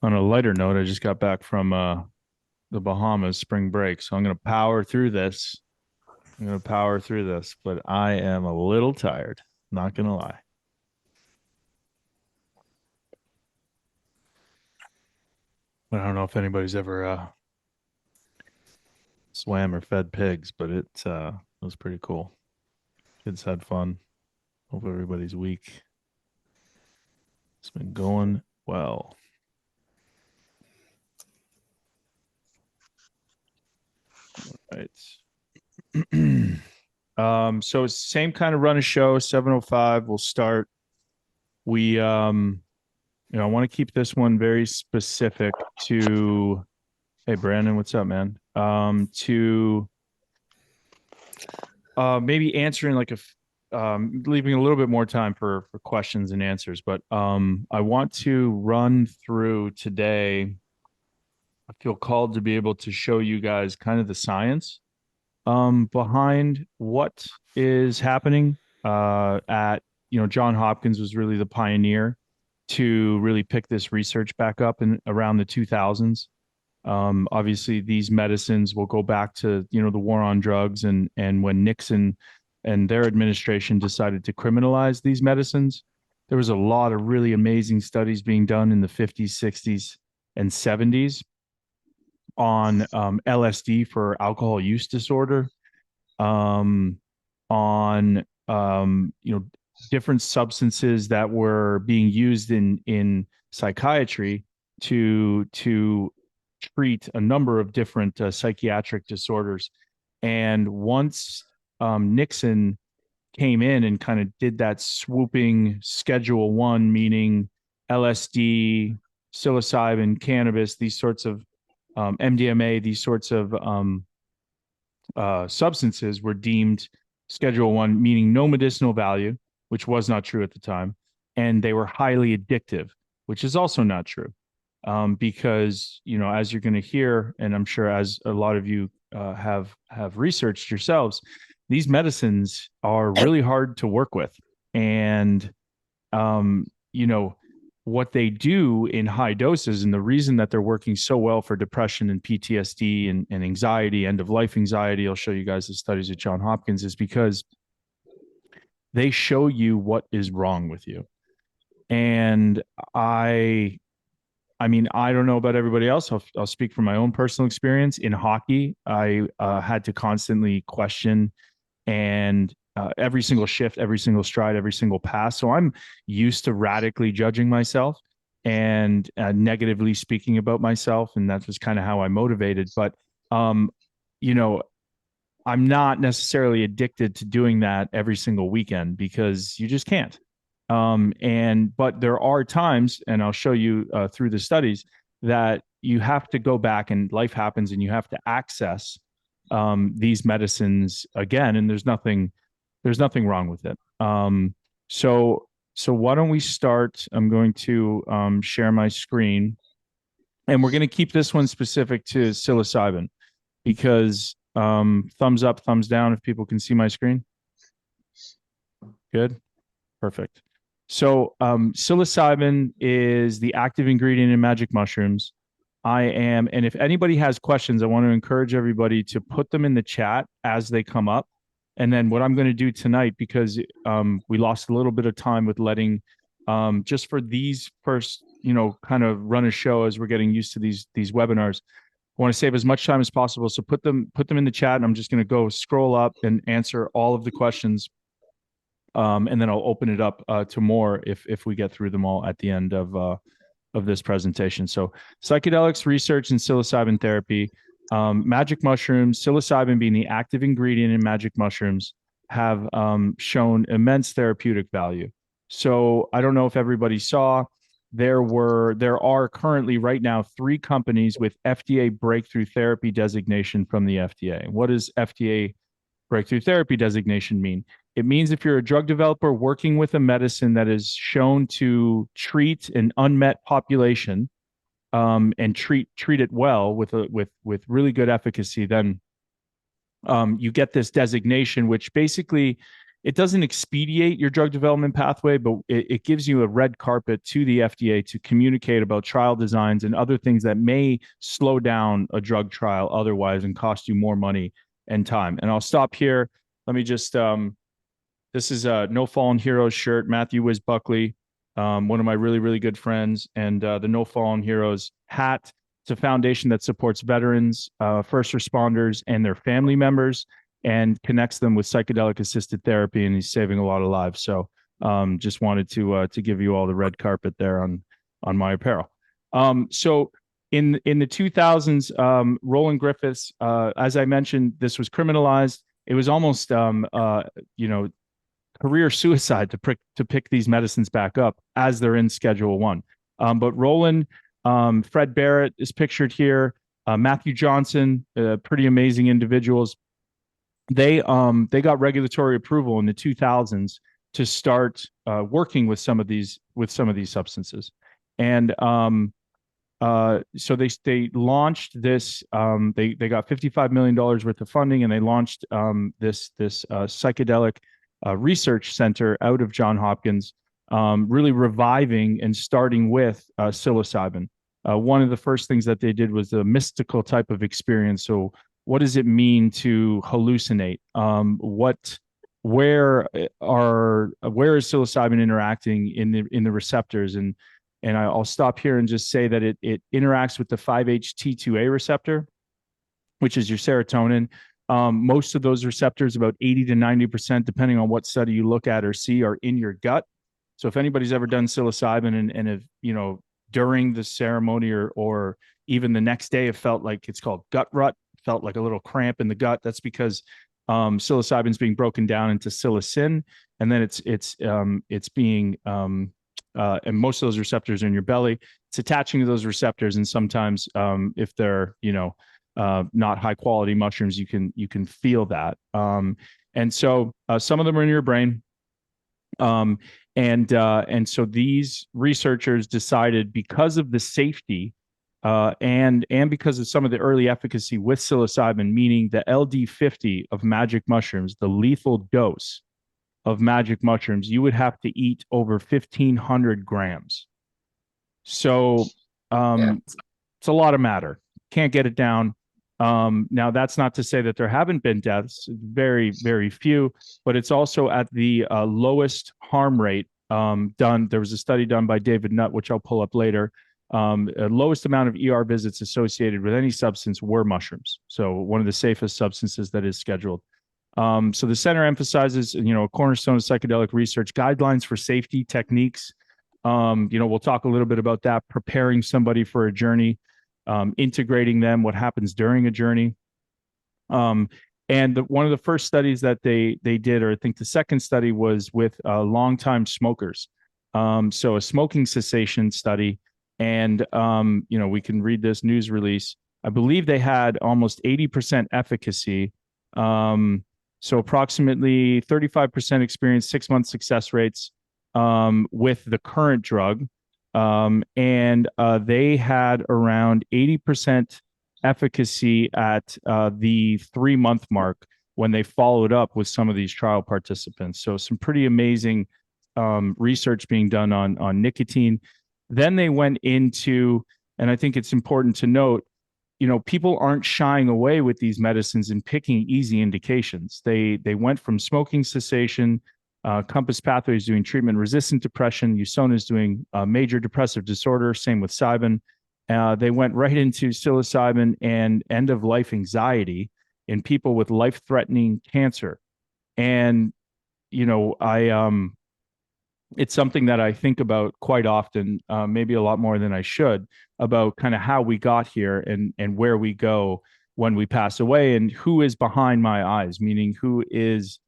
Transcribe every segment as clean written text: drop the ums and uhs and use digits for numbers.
On a lighter note, I just got back from the Bahamas spring break, so I'm going to power through this. But I am a little tired. Not going to lie. But I don't know if anybody's ever swam or fed pigs, but it was pretty cool. Kids had fun. Hope everybody's week. It's been going well. All right. So same kind of run of show, 7:05. We'll start. We I want to keep this one very specific to, hey Brandon, what's up, man? To maybe answering leaving a little bit more time for questions and answers, but I want to run through today. I feel called to be able to show you guys kind of the science behind what is happening at John Hopkins was really the pioneer to really pick this research back up in around the 2000s. Obviously, these medicines will go back to the war on drugs and when Nixon and their administration decided to criminalize these medicines. There was a lot of really amazing studies being done in the 50s, 60s, and 70s on LSD for alcohol use disorder, um, on different substances that were being used in psychiatry to treat a number of different psychiatric disorders. And once Nixon came in and kind of did that swooping Schedule One, meaning LSD, psilocybin, cannabis, these sorts of MDMA, these sorts of substances were deemed Schedule One, meaning no medicinal value, which was not true at the time, and they were highly addictive, which is also not true, because as you're going to hear, and I'm sure as a lot of you have researched yourselves, these medicines are really hard to work with, and um, you know what they do in high doses, and the reason that they're working so well for depression and PTSD and anxiety, end of life anxiety. I'll show you guys the studies at Johns Hopkins, is because they show you what is wrong with you. And I mean, I don't know about everybody else. I'll speak from my own personal experience in hockey. I had to constantly question and every single shift, every single stride, every single pass. So I'm used to radically judging myself and negatively speaking about myself, and that was kind of how I motivated. But um, you know, I'm not necessarily addicted to doing that every single weekend because you just can't. But there are times, and I'll show you through the studies, that you have to go back and life happens and you have to access these medicines again, and there's nothing wrong with it. So why don't we start? I'm going to share my screen, and we're going to keep this one specific to psilocybin because thumbs up, thumbs down if people can see my screen. Good, perfect. So psilocybin is the active ingredient in magic mushrooms. And if anybody has questions, I want to encourage everybody to put them in the chat as they come up. And then what I'm going to do tonight, because we lost a little bit of time with letting, just for these first, kind of run a show as we're getting used to these webinars, I want to save as much time as possible. So put them in the chat, and I'm just going to go scroll up and answer all of the questions, and then I'll open it up to more if we get through them all at the end of this presentation. So psychedelics research and psilocybin therapy. Magic mushrooms, psilocybin being the active ingredient in magic mushrooms, have shown immense therapeutic value. So I don't know if everybody saw, there are currently right now 3 companies with FDA Breakthrough Therapy Designation from the FDA. What does FDA Breakthrough Therapy Designation mean? It means if you're a drug developer working with a medicine that is shown to treat an unmet population, and treat it well with really good efficacy, then you get this designation, which basically it doesn't expedite your drug development pathway, but it gives you a red carpet to the FDA to communicate about trial designs and other things that may slow down a drug trial otherwise and cost you more money and time. And I'll stop here. Let me just this is a No Fallen Heroes shirt, Matthew Wiz Buckley, one of my really, really good friends, and the No Fallen Heroes hat. It's a foundation that supports veterans, first responders, and their family members, and connects them with psychedelic assisted therapy. And he's saving a lot of lives. So, just wanted to give you all the red carpet there on my apparel. So in the 2000s, Roland Griffiths, as I mentioned, this was criminalized. It was almost career suicide to pick these medicines back up as they're in Schedule 1. But Roland, Fred Barrett is pictured here, Matthew Johnson, pretty amazing individuals. They got regulatory approval in the 2000s to start working with some of these substances. And so they launched this. They got $55 million worth of funding, and they launched this psychedelic research center out of Johns Hopkins, really reviving and starting with psilocybin. One of the first things that they did was a mystical type of experience. So, what does it mean to hallucinate? Where is psilocybin interacting in the receptors? And I'll stop here and just say that it interacts with the 5-HT2A receptor, which is your serotonin. Most of those receptors, about 80 to 90%, depending on what study you look at or see, are in your gut. So if anybody's ever done psilocybin and have, during the ceremony or even the next day, it felt like, it's called gut rut, felt like a little cramp in the gut, that's because psilocybin is being broken down into psilocin, and then it's being and most of those receptors are in your belly. It's attaching to those receptors, and sometimes if they're not high quality mushrooms, you can feel that. And so some of them are in your brain. And so these researchers decided, because of the safety and because of some of the early efficacy with psilocybin, meaning the LD50 of magic mushrooms, the lethal dose of magic mushrooms, you would have to eat over 1,500 grams. So it's a lot of matter. Can't get it down. Now, that's not to say that there haven't been deaths, very, very few, but it's also at the lowest harm rate done. There was a study done by David Nutt, which I'll pull up later. Lowest amount of ER visits associated with any substance were mushrooms. So one of the safest substances that is scheduled. So the center emphasizes, a cornerstone of psychedelic research, guidelines for safety techniques. We'll talk a little bit about that, preparing somebody for a journey, integrating them, what happens during a journey. And one of the first studies that they did, or I think the second study, was with longtime smokers. So a smoking cessation study. And, we can read this news release. I believe they had almost 80% efficacy. So approximately 35% experienced 6-month success rates with the current drug. And they had around 80% efficacy at the 3-month mark when they followed up with some of these trial participants. So some pretty amazing research being done on nicotine. Then they went into, and I think it's important to note, people aren't shying away with these medicines and picking easy indications. They went from smoking cessation. Compass Pathway is doing treatment-resistant depression. Usona is doing major depressive disorder. Same with Cybin. They went right into psilocybin and end-of-life anxiety in people with life-threatening cancer. And it's something that I think about quite often, maybe a lot more than I should, about kind of how we got here and where we go when we pass away, and who is behind my eyes, meaning who is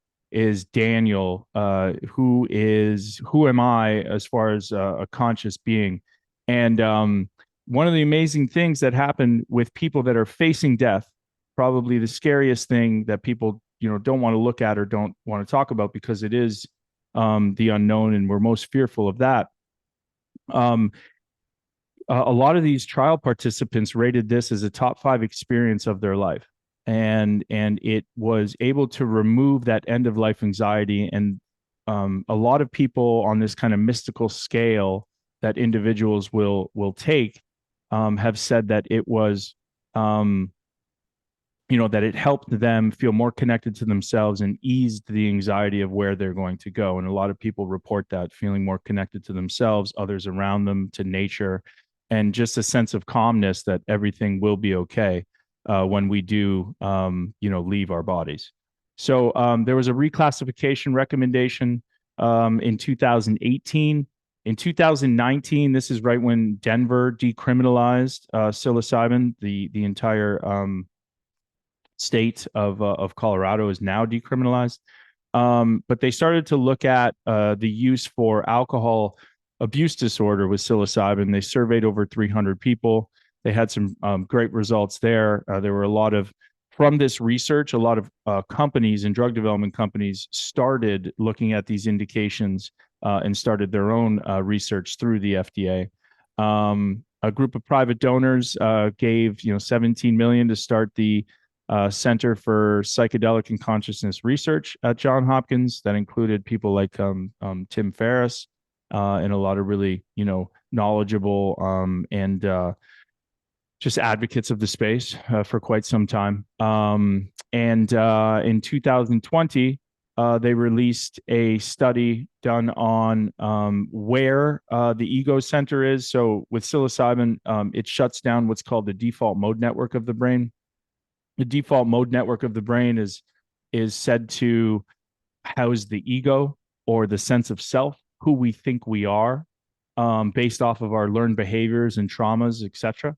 Daniel, who am I as far as a conscious being. And one of the amazing things that happen with people that are facing death, probably the scariest thing that people don't want to look at or don't want to talk about, because it is the unknown, and we're most fearful of that. A lot of these trial participants rated this as a top 5 experience of their life. and it was able to remove that end of life anxiety. And a lot of people on this kind of mystical scale that individuals will take have said that it was um, that it helped them feel more connected to themselves and eased the anxiety of where they're going to go. And a lot of people report that, feeling more connected to themselves, others around them, to nature, and just a sense of calmness that everything will be okay when we do, leave our bodies. So there was a reclassification recommendation in 2018. In 2019, this is right when Denver decriminalized psilocybin. The entire state of Colorado is now decriminalized. But they started to look at the use for alcohol abuse disorder with psilocybin. They surveyed over 300 people. They had some great results there. There were a lot of, from this research, a lot of companies and drug development companies started looking at these indications and started their own research through the FDA. A group of private donors gave 17 million to start the Center for Psychedelic and Consciousness Research at Johns Hopkins. That included people like Tim Ferriss and a lot of really, knowledgeable and just advocates of the space for quite some time. And in 2020, they released a study done on where the ego center is. So with psilocybin, it shuts down what's called the default mode network of the brain. The default mode network of the brain is said to house the ego, or the sense of self, who we think we are, based off of our learned behaviors and traumas, etc.,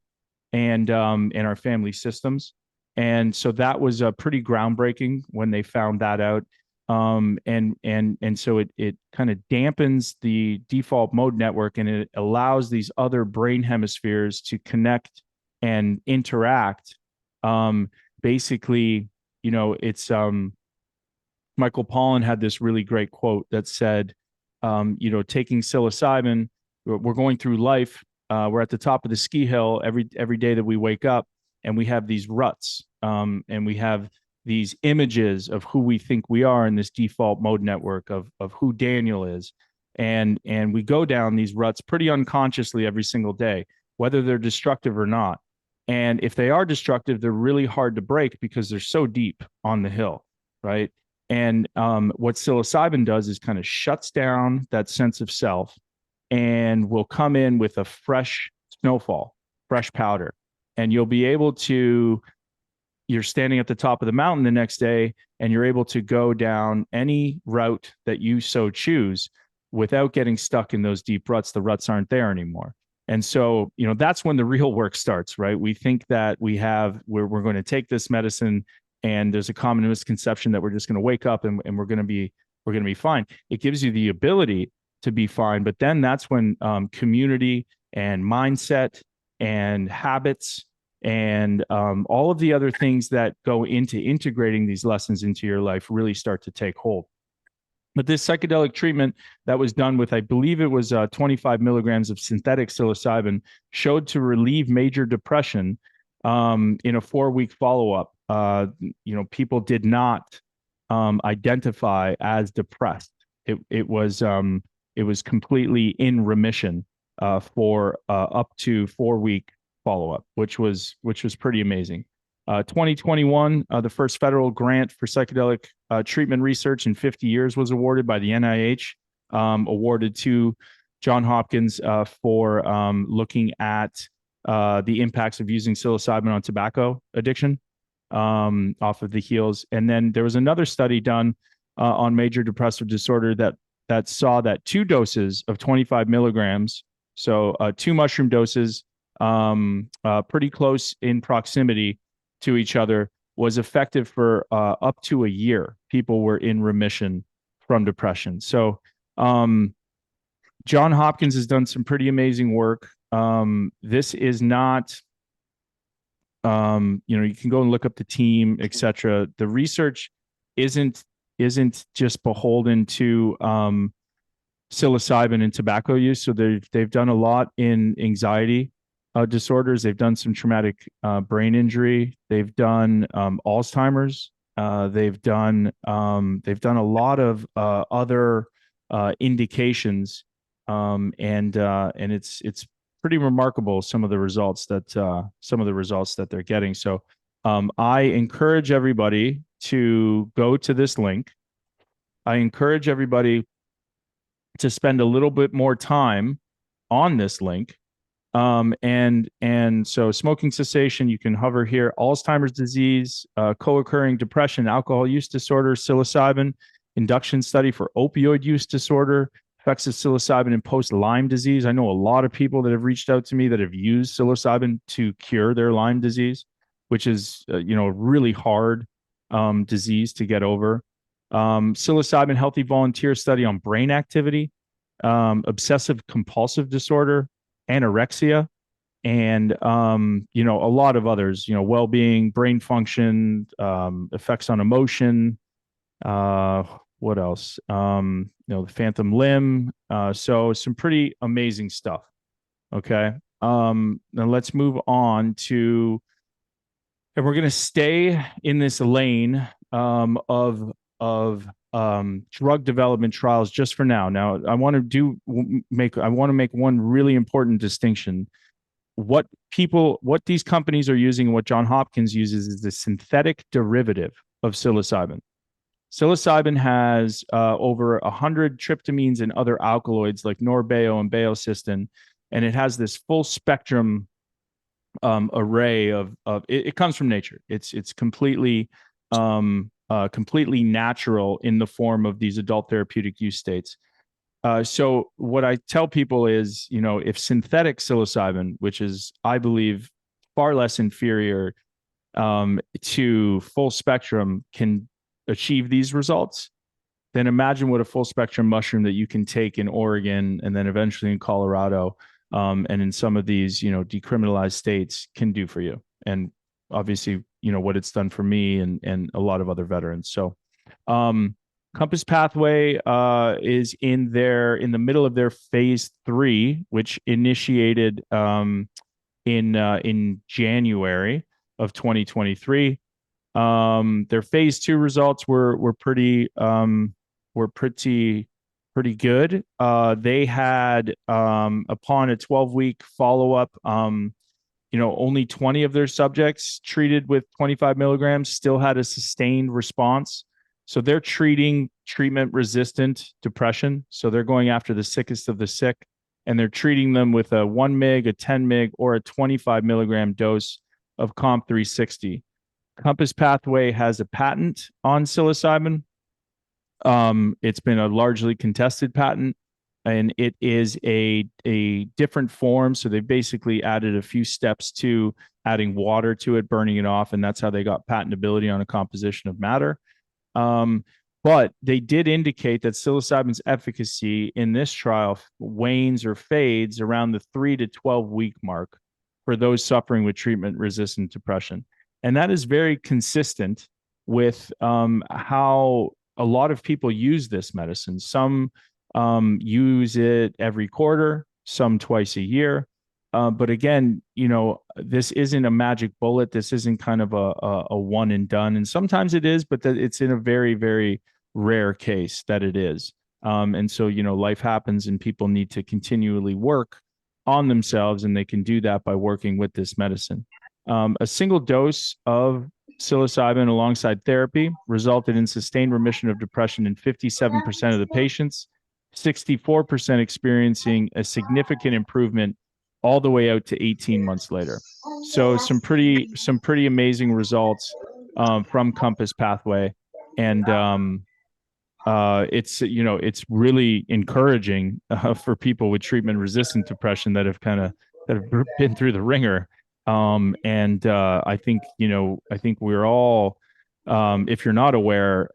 and our family systems. And so that was pretty groundbreaking when they found that out. And so it kind of dampens the default mode network, and it allows these other brain hemispheres to connect and interact. Basically, it's Michael Pollan had this really great quote that said, taking psilocybin, we're going through life. We're at the top of the ski hill every day that we wake up, and we have these ruts, and we have these images of who we think we are in this default mode network of who Daniel is, and we go down these ruts pretty unconsciously every single day, whether they're destructive or not. And if they are destructive, they're really hard to break because they're so deep on the hill, right? And what psilocybin does is kind of shuts down that sense of self, and will come in with a fresh snowfall, fresh powder. And you'll be able to, you're standing at the top of the mountain the next day, and you're able to go down any route that you so choose without getting stuck in those deep ruts. The ruts aren't there anymore. And so, that's when the real work starts, right? We think that we're going to take this medicine, and there's a common misconception that we're just going to wake up and we're going to be fine. It gives you the ability to be fine, but then that's when community and mindset and habits and all of the other things that go into integrating these lessons into your life really start to take hold. But this psychedelic treatment that was done with, I believe it was 25 milligrams of synthetic psilocybin, showed to relieve major depression in a 4-week follow-up. People did not identify as depressed. It was completely in remission for up to 4-week follow-up, which was pretty amazing. 2021, the first federal grant for psychedelic treatment research in 50 years was awarded by the NIH, awarded to Johns Hopkins for looking at the impacts of using psilocybin on tobacco addiction off of the heels. And then there was another study done on major depressive disorder that saw that 2 doses of 25 milligrams, so 2 mushroom doses, pretty close in proximity to each other, was effective for up to a year. People were in remission from depression. So Johns Hopkins has done some pretty amazing work. This is not, you can go and look up the team, etc. The research isn't just beholden to psilocybin and tobacco use. So they've done a lot in anxiety disorders. They've done some traumatic brain injury. They've done Alzheimer's. They've done a lot of other indications, and it's pretty remarkable some of the results that they're getting. So I encourage everybody to go to this link. I encourage everybody to spend a little bit more time on this link. And so smoking cessation, you can hover here. Alzheimer's disease, co-occurring depression, alcohol use disorder, psilocybin, induction study for opioid use disorder, effects of psilocybin in post-Lyme disease. I know a lot of people that have reached out to me that have used psilocybin to cure their Lyme disease, which is a really hard disease to get over. Psilocybin healthy volunteer study on brain activity, obsessive compulsive disorder, anorexia, and a lot of others, well-being, brain function, effects on emotion, what else? The phantom limb. So some pretty amazing stuff. Okay. Now let's move on to, and we're going to stay in this lane of drug development trials just for now. Now, I want to make one really important distinction. What these companies are using and what Johns Hopkins uses is the synthetic derivative of psilocybin. Psilocybin has over 100 tryptamines and other alkaloids like norbeo and baeocystin, and it has this full spectrum array of it comes from nature. It's completely completely natural in the form of these adult therapeutic use states. So what I tell people is, if synthetic psilocybin, which is, I believe, far less inferior to full spectrum, can achieve these results, then imagine what a full spectrum mushroom that you can take in Oregon and then eventually in Colorado and in some of these, decriminalized states can do for you. And obviously, what it's done for me and a lot of other veterans. So Compass Pathway is in the middle of their phase 3, which initiated in January of 2023. Their phase 2 results were pretty good. They had upon a 12-week follow-up, only 20 of their subjects treated with 25 milligrams still had a sustained response. So they're treating treatment-resistant depression. So they're going after the sickest of the sick, and they're treating them with a 1 mg, a 10 mg, or a 25 milligram dose of COMP360. Compass Pathway has a patent on psilocybin. It's been a largely contested patent, and it is a different form. So they basically added a few steps to adding water to it, burning it off, and that's how they got patentability on a composition of matter. But they did indicate that psilocybin's efficacy in this trial wanes or fades around the 3 to 12 week mark for those suffering with treatment-resistant depression. And that is very consistent with how a lot of people use this medicine. Some use it every quarter, some twice a year. But again, this isn't a magic bullet. This isn't kind of a one and done. And sometimes it is, but it's in a very, very rare case that it is. And so, life happens and people need to continually work on themselves, and they can do that by working with this medicine. A single dose of psilocybin alongside therapy resulted in sustained remission of depression in 57% of the patients, 64% experiencing a significant improvement all the way out to 18 months later. So some pretty amazing results from Compass Pathway, and it's really encouraging for people with treatment-resistant depression that have been through the ringer. I think we're all, if you're not aware,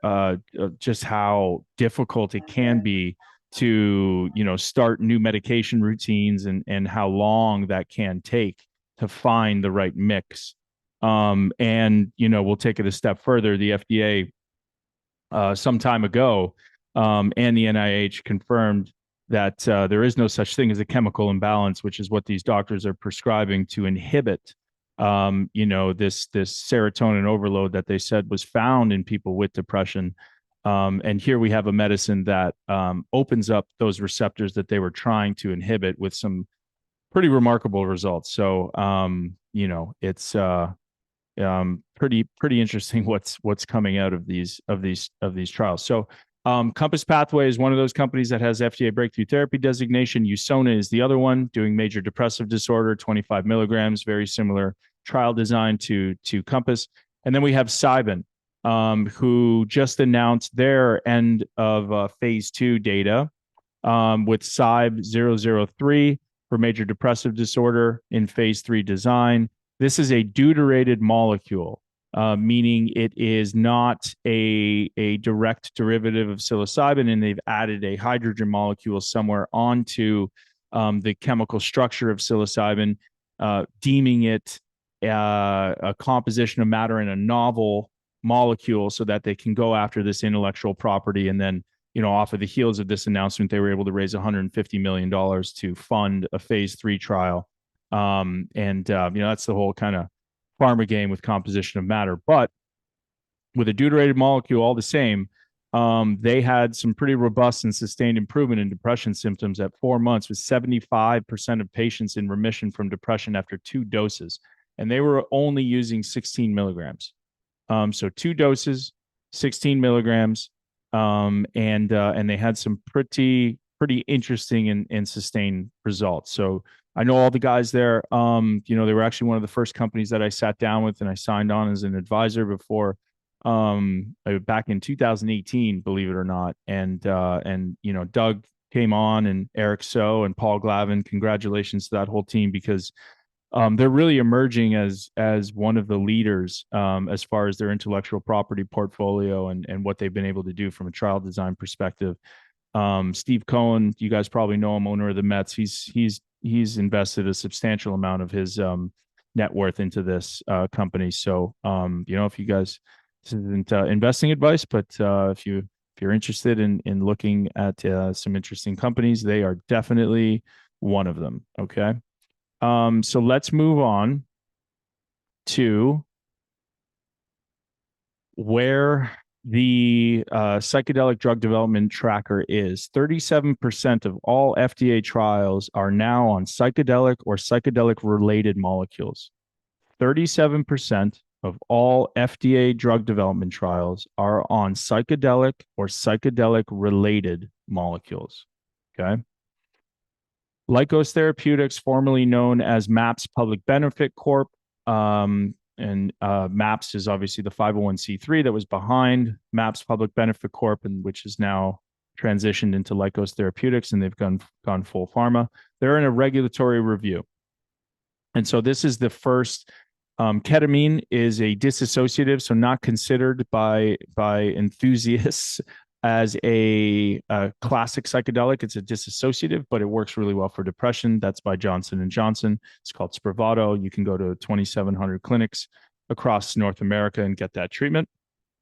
just how difficult it can be to, start new medication routines and how long that can take to find the right mix. We'll take it a step further. The FDA, some time ago, and the NIH confirmed that there is no such thing as a chemical imbalance, which is what these doctors are prescribing to inhibit, this serotonin overload that they said was found in people with depression. And here we have a medicine that opens up those receptors that they were trying to inhibit with some pretty remarkable results. So, it's pretty interesting what's coming out of these trials. So, Compass Pathway is one of those companies that has FDA Breakthrough Therapy Designation. Usona is the other one, doing major depressive disorder, 25 milligrams, very similar trial design to Compass. And then we have Cybin, who just announced their end of phase 2 data with Cyb 003 for major depressive disorder in phase 3 design. This is a deuterated molecule, meaning it is not a direct derivative of psilocybin, and they've added a hydrogen molecule somewhere onto the chemical structure of psilocybin, deeming it a composition of matter in a novel molecule so that they can go after this intellectual property. And then, off of the heels of this announcement, they were able to raise $150 million to fund a phase 3 trial. That's the whole kind of pharma game with composition of matter. But with a deuterated molecule, all the same, they had some pretty robust and sustained improvement in depression symptoms at 4 months, with 75% of patients in remission from depression after 2 doses. And they were only using 16 milligrams. So 2 doses, 16 milligrams, and they had some pretty interesting and sustained results. So I know all the guys there. They were actually one of the first companies that I sat down with and I signed on as an advisor before, back in 2018, believe it or not. And Doug came on, and Eric So and Paul Glavin. Congratulations to that whole team, because they're really emerging as one of the leaders as far as their intellectual property portfolio and what they've been able to do from a trial design perspective. Steve Cohen, you guys probably know him, owner of the Mets. He's invested a substantial amount of his net worth into this company. So, if you guys, this isn't investing advice, but if you're interested in looking at some interesting companies, they are definitely one of them. Okay. So let's move on to where the psychedelic drug development tracker is. 37% of all FDA trials are now on psychedelic or psychedelic related molecules. 37% of all FDA drug development trials are on psychedelic or psychedelic related molecules. Okay. Lykos Therapeutics, formerly known as MAPS Public Benefit Corp. And MAPS is obviously the 501c3 that was behind MAPS Public Benefit Corp, and which is now transitioned into Lykos Therapeutics, and they've gone full pharma. They're in a regulatory review. And so this is the first. Ketamine is a dissociative, so not considered by enthusiasts as a classic psychedelic. It's a dissociative, but it works really well for depression. That's by Johnson & Johnson. It's called Spravato. You can go to 2,700 clinics across North America and get that treatment.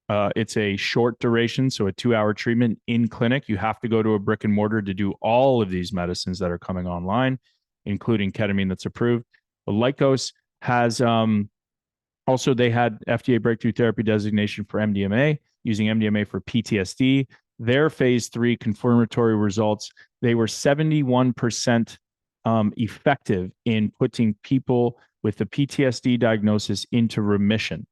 It's a short duration, so a 2-hour treatment in clinic. You have to go to a brick and mortar to do all of these medicines that are coming online, including ketamine that's approved. But Lykos has also, they had FDA Breakthrough Therapy Designation for MDMA, using MDMA for PTSD. Their phase 3 confirmatory results, they were 71% effective in putting people with the PTSD diagnosis into remission.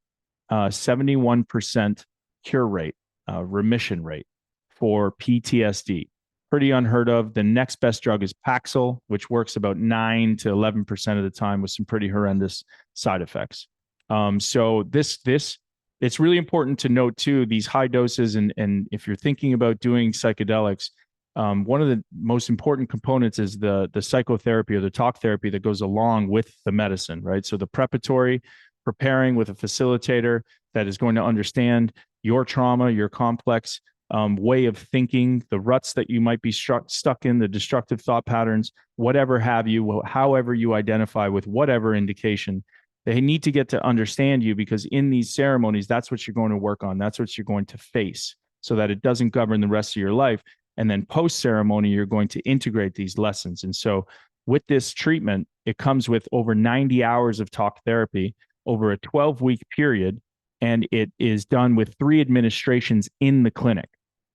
71% cure rate, remission rate for PTSD. Pretty unheard of. The next best drug is Paxil, which works about 9 to 11% of the time with some pretty horrendous side effects. So it's really important to note too, these high doses, and if you're thinking about doing psychedelics, one of the most important components is the psychotherapy or the talk therapy that goes along with the medicine, right? So the preparing with a facilitator that is going to understand your trauma, your complex way of thinking, the ruts that you might be stuck in, the destructive thought patterns, whatever have you, however you identify with whatever indication. They need to get to understand you, because in these ceremonies, that's what you're going to work on. That's what you're going to face, so that it doesn't govern the rest of your life. And then post ceremony, you're going to integrate these lessons. And so with this treatment, it comes with over 90 hours of talk therapy over a 12-week period. And it is done with 3 administrations in the clinic.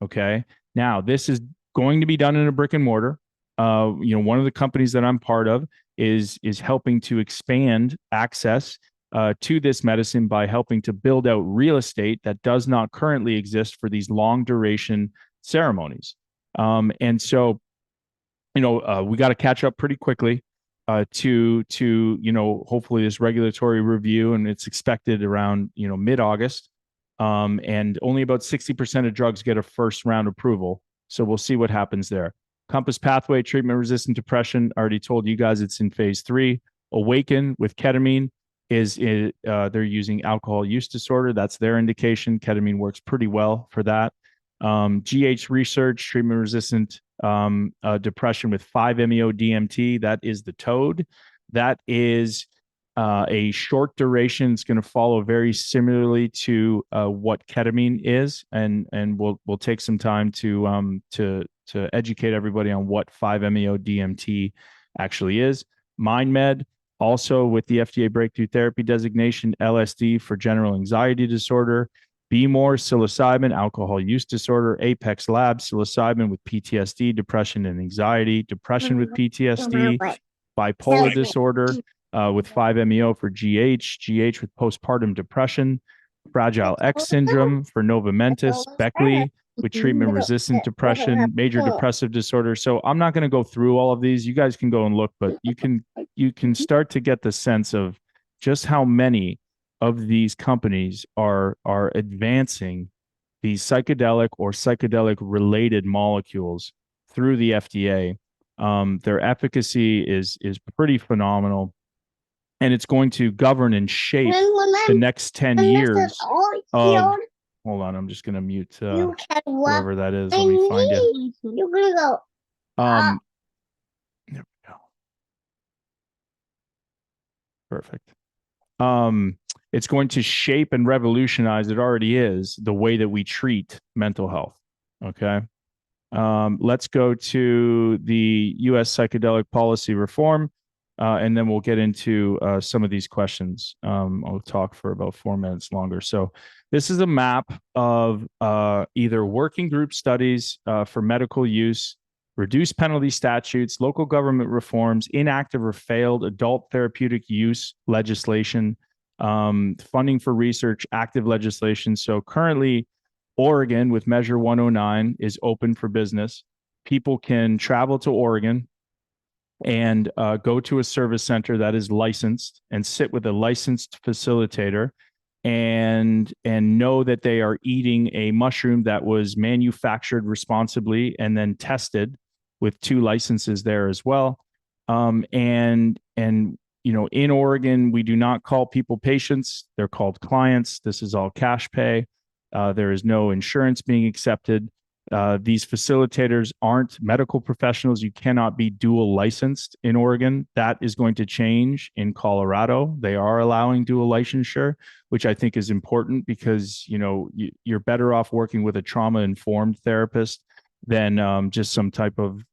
Okay. Now, this is going to be done in a brick and mortar. One of the companies that I'm part of is helping to expand access to this medicine by helping to build out real estate that does not currently exist for these long duration ceremonies. And so, we got to catch up pretty quickly to hopefully this regulatory review, and it's expected around mid-August. And only about 60% of drugs get a first round approval. So we'll see what happens there. Compass Pathway, treatment-resistant depression. I already told you guys it's in phase 3. Awaken with ketamine they're using alcohol use disorder. That's their indication. Ketamine works pretty well for that. GH research, treatment-resistant depression with 5-MeO-DMT. That is the TOAD. That is a short duration. It's going to follow very similarly to what ketamine is, and we'll take some time to educate everybody on what 5-MeO-DMT actually is. MindMed, also with the FDA Breakthrough Therapy Designation, LSD for general anxiety disorder. Be More, psilocybin, alcohol use disorder. Apex Labs, psilocybin with PTSD, depression and anxiety. Depression with PTSD, bipolar disorder with 5-MeO for GH with postpartum depression. Fragile X syndrome for Nova Mentis. Beckley with treatment-resistant depression, major depressive disorder. So I'm not going to go through all of these. You guys can go and look, but you can start to get the sense of just how many of these companies are advancing these psychedelic or psychedelic-related molecules through the FDA. Their efficacy is pretty phenomenal, and it's going to govern and shape the next 10 years of. Hold on, I'm just going to mute whoever that is. Let me find you. You're going to go. There we go. Perfect. It's going to shape and revolutionize, it already is, the way that we treat mental health. Okay. Let's go to the U.S. psychedelic policy reform, and then we'll get into some of these questions. I'll talk for about 4 minutes longer. So this is a map of either working group studies for medical use, reduced penalty statutes, local government reforms, inactive or failed adult therapeutic use legislation, funding for research, active legislation. So currently, Oregon with Measure 109 is open for business. People can travel to Oregon and go to a service center that is licensed and sit with a licensed facilitator and know that they are eating a mushroom that was manufactured responsibly and then tested with 2 licenses there as well. In Oregon, we do not call people patients. They're called clients. This is all cash pay. There is no insurance being accepted. These facilitators aren't medical professionals. You cannot be dual licensed in Oregon. That is going to change in Colorado. They are allowing dual licensure, which I think is important because, you're better off working with a trauma-informed therapist than just some type of,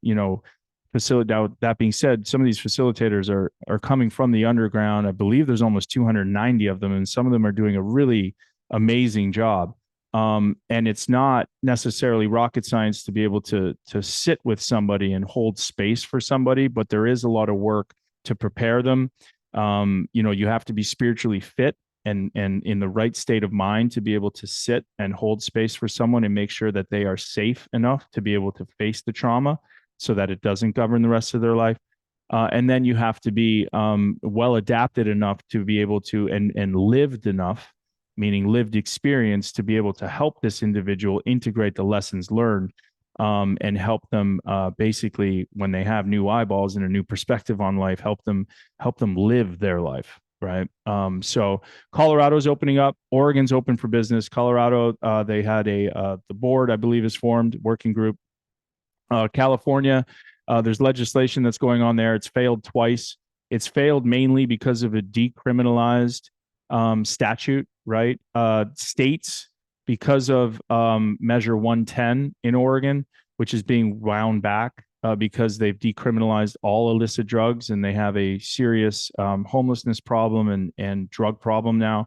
facility. Now, that being said, some of these facilitators are coming from the underground. I believe there's almost 290 of them, and some of them are doing a really amazing job. And it's not necessarily rocket science to be able to sit with somebody and hold space for somebody, but there is a lot of work to prepare them. You have to be spiritually fit and in the right state of mind to be able to sit and hold space for someone and make sure that they are safe enough to be able to face the trauma so that it doesn't govern the rest of their life. And then you have to be well adapted enough to be able to and lived enough, meaning lived experience, to be able to help this individual integrate the lessons learned and help them basically when they have new eyeballs and a new perspective on life, help them live their life. Right. So Colorado's opening up. Oregon's open for business. Colorado, they had the board, I believe, is formed, working group. California, there's legislation that's going on there. It's failed twice. It's failed mainly because of a decriminalized statute, right? States, because of Measure 110 in Oregon, which is being wound back because they've decriminalized all illicit drugs and they have a serious homelessness problem and drug problem now.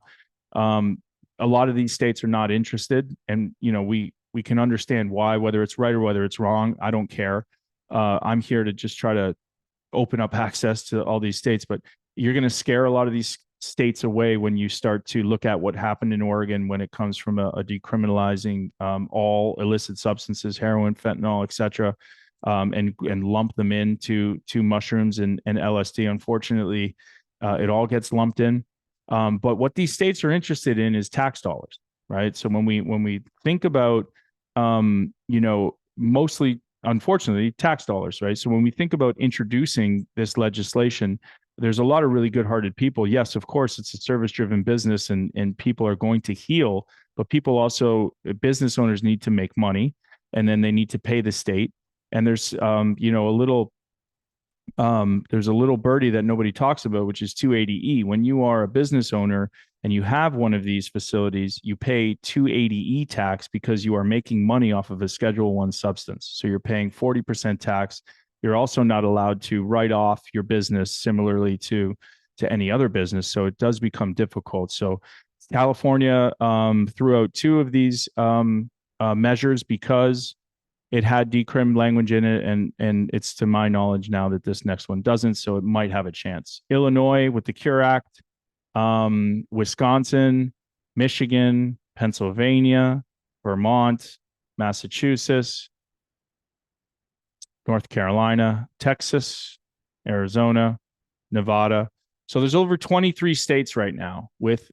Um, a lot of these states are not interested, and we can understand why, whether it's right or whether it's wrong. I don't care. I'm here to just try to open up access to all these states, but you're going to scare a lot of these states away when you start to look at what happened in Oregon when it comes from a decriminalizing all illicit substances, heroin, fentanyl, etc., and lump them into mushrooms and LSD. Unfortunately, it all gets lumped in. But what these states are interested in is tax dollars, right? So when we think about mostly, unfortunately, tax dollars, right? So when we think about introducing this legislation, there's a lot of really good-hearted people. Yes, of course, it's a service-driven business, and people are going to heal, but people also, business owners need to make money, and then they need to pay the state. And there's a little birdie that nobody talks about, which is 280E. When you are a business owner and you have one of these facilities, you pay 280E tax because you are making money off of a Schedule 1 substance. So you're paying 40% tax. You're also not allowed to write off your business similarly to any other business. So it does become difficult. So California threw out two of these measures because it had decrim language in it, and it's to my knowledge now that this next one doesn't, so it might have a chance. Illinois with the Cure Act, Wisconsin, Michigan, Pennsylvania, Vermont, Massachusetts, North Carolina, Texas, Arizona, Nevada. So there's over 23 states right now with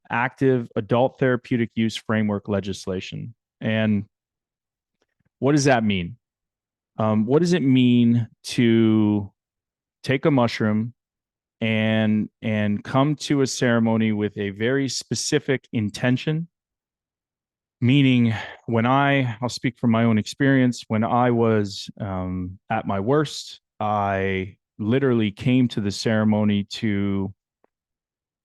active adult therapeutic use framework legislation. And what does that mean? What does it mean to take a mushroom and come to a ceremony with a very specific intention? Meaning, I'll speak from my own experience. When I was at my worst, I literally came to the ceremony to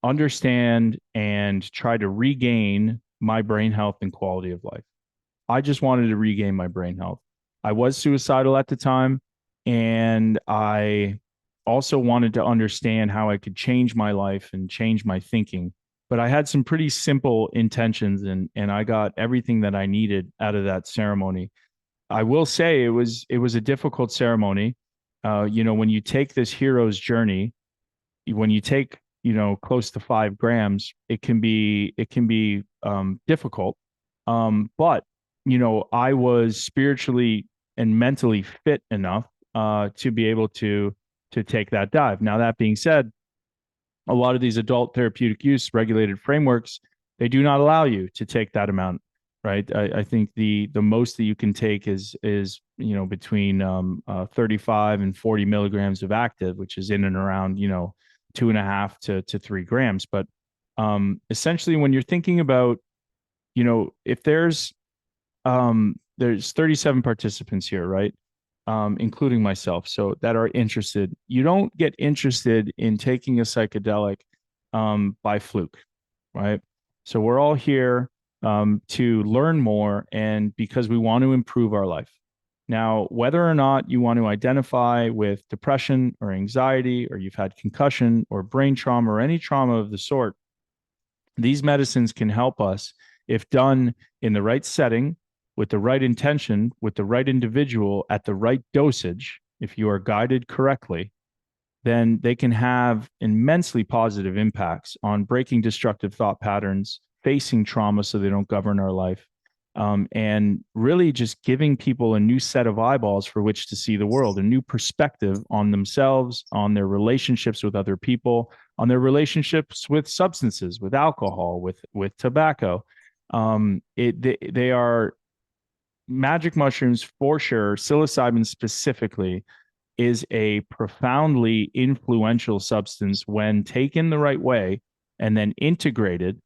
understand and try to regain my brain health and quality of life. I just wanted to regain my brain health. I was suicidal at the time, and I also wanted to understand how I could change my life and change my thinking. But I had some pretty simple intentions, and I got everything that I needed out of that ceremony. I will say it was a difficult ceremony. When you take this hero's journey, when you take close to 5 grams, it can be difficult. But I was spiritually and mentally fit enough to be able to take that dive. Now, that being said, a lot of these adult therapeutic use regulated frameworks, they do not allow you to take that amount, right? I think the most that you can take is between 35 and 40 milligrams of active, which is in and around 2.5 to 3 grams. But essentially, when you're thinking about if there's 37 participants here, right? Including myself, so that are interested. You don't get interested in taking a psychedelic by fluke, right? So we're all here to learn more and because we want to improve our life. Now, whether or not you want to identify with depression or anxiety, or you've had concussion or brain trauma or any trauma of the sort, these medicines can help us if done in the right setting, with the right intention, with the right individual at the right dosage. If you are guided correctly, then they can have immensely positive impacts on breaking destructive thought patterns, facing trauma so they don't govern our life, and really just giving people a new set of eyeballs for which to see the world, a new perspective on themselves, on their relationships with other people, on their relationships with substances, with alcohol, with tobacco. They are magic mushrooms for sure. Psilocybin specifically is a profoundly influential substance when taken the right way and then integrated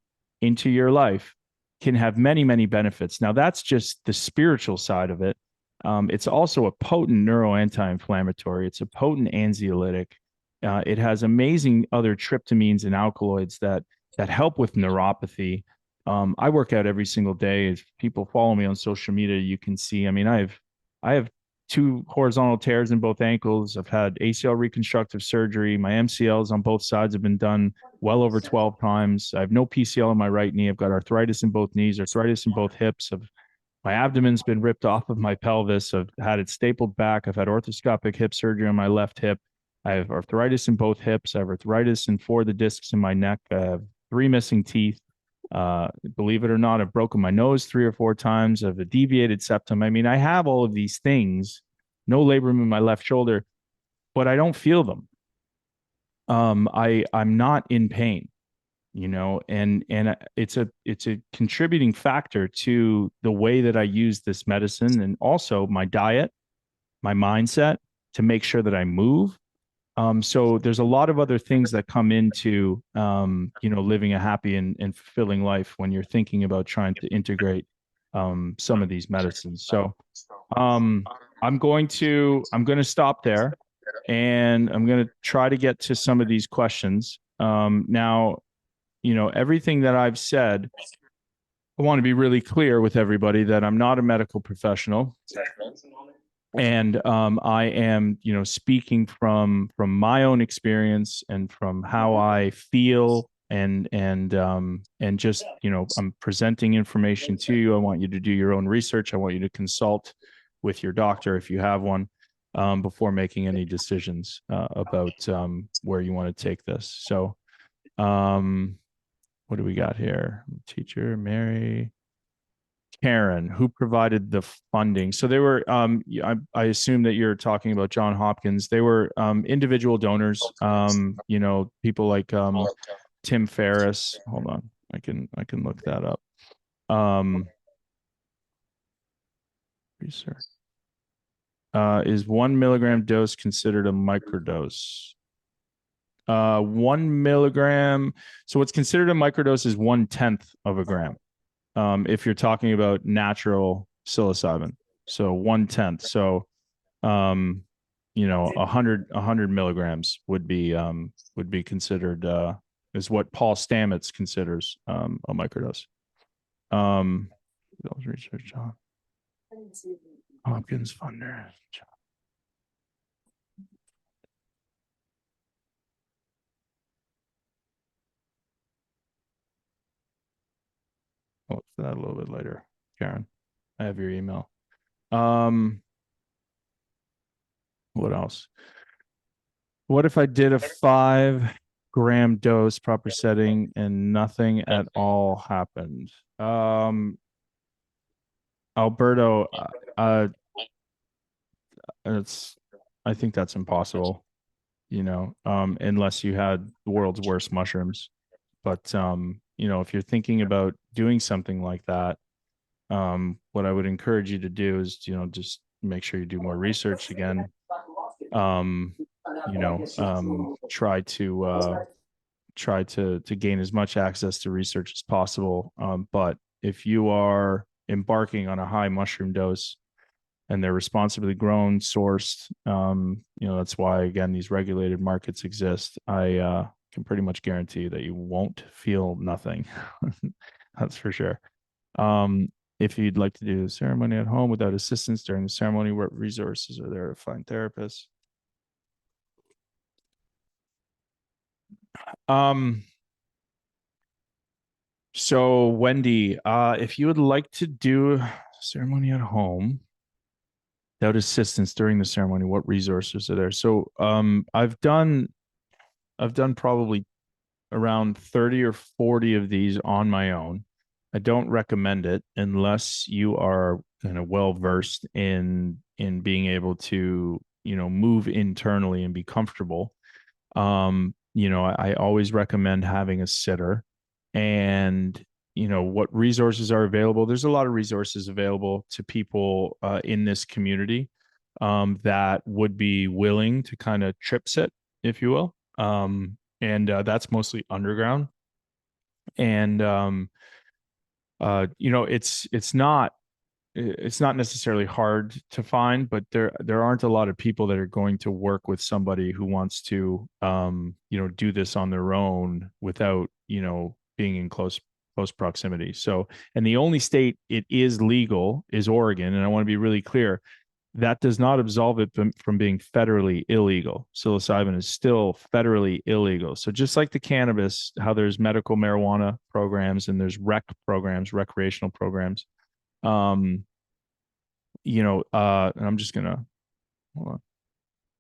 into your life, can have many, many benefits. Now, that's just the spiritual side of it. It's also a potent neuroanti-inflammatory. It's a potent anxiolytic. It has amazing other tryptamines and alkaloids that help with neuropathy. I work out every single day. If people follow me on social media, you can see. I mean, I have two horizontal tears in both ankles. I've had ACL reconstructive surgery. My MCLs on both sides have been done well over 12 times. I have no PCL in my right knee. I've got arthritis in both knees, arthritis in both hips. My abdomen's been ripped off of my pelvis. I've had it stapled back. I've had arthroscopic hip surgery on my left hip. I have arthritis in both hips. I have arthritis in four of the discs in my neck. I have three missing teeth. Believe it or not, I've broken my nose three or four times. I have a deviated septum. I mean, I have all of these things, no labrum in my left shoulder, but I don't feel them. I'm not in pain, and it's a contributing factor to the way that I use this medicine, and also my diet, my mindset to make sure that I move. So there's a lot of other things that come into living a happy and fulfilling life when you're thinking about trying to integrate some of these medicines. So um, I'm going to stop there, and I'm going to try to get to some of these questions. Now, everything that I've said, I want to be really clear with everybody that I'm not a medical professional, and I am, speaking from my own experience and from how I feel, and just, I'm presenting information to you. I want you to do your own research. I want you to consult with your doctor if you have one, before making any decisions about where you want to take this. So, what do we got here? Teacher Mary. Karen, who provided the funding. So they were, I assume that you're talking about Johns Hopkins. They were individual donors, people like Tim Ferriss. Hold on, I can look that up. Research. Is 1 milligram dose considered a microdose? 1 milligram. So what's considered a microdose is 1/10 of a gram. If you're talking about natural psilocybin. So 1/10. So, 100 milligrams would be considered, is what Paul Stamets considers, a microdose. Research John Hopkins funder. I'll look for that a little bit later, Karen. I have your email. What else? What if I did a 5 gram dose, proper setting, and nothing at all happened? Alberto, it's I think that's impossible, unless you had the world's worst mushrooms. But if you're thinking about doing something like that, what I would encourage you to do is, just make sure you do more research again. Um, try to gain as much access to research as possible. But if you are embarking on a high mushroom dose and they're responsibly grown, sourced, that's why, again, these regulated markets exist. I can pretty much guarantee that you won't feel nothing. That's for sure. If you'd like to do the ceremony at home without assistance during the ceremony, what resources are there to find therapists? So Wendy, if you would like to do a ceremony at home without assistance during the ceremony, what resources are there? So I've done probably around 30 or 40 of these on my own. I don't recommend it unless you are kind of well versed in being able to, move internally and be comfortable. I always recommend having a sitter. And what resources are available. There's a lot of resources available to people in this community, that would be willing to kind of trip sit, if you will. And that's mostly underground. And it's not necessarily hard to find, but there aren't a lot of people that are going to work with somebody who wants to do this on their own without being in close close proximity. So, and the only state it is legal is Oregon. And I want to be really clear, that does not absolve it from being federally illegal. Psilocybin is still federally illegal. So just like the cannabis, how there's medical marijuana programs and there's rec programs, recreational programs. Um, and I'm just gonna hold on.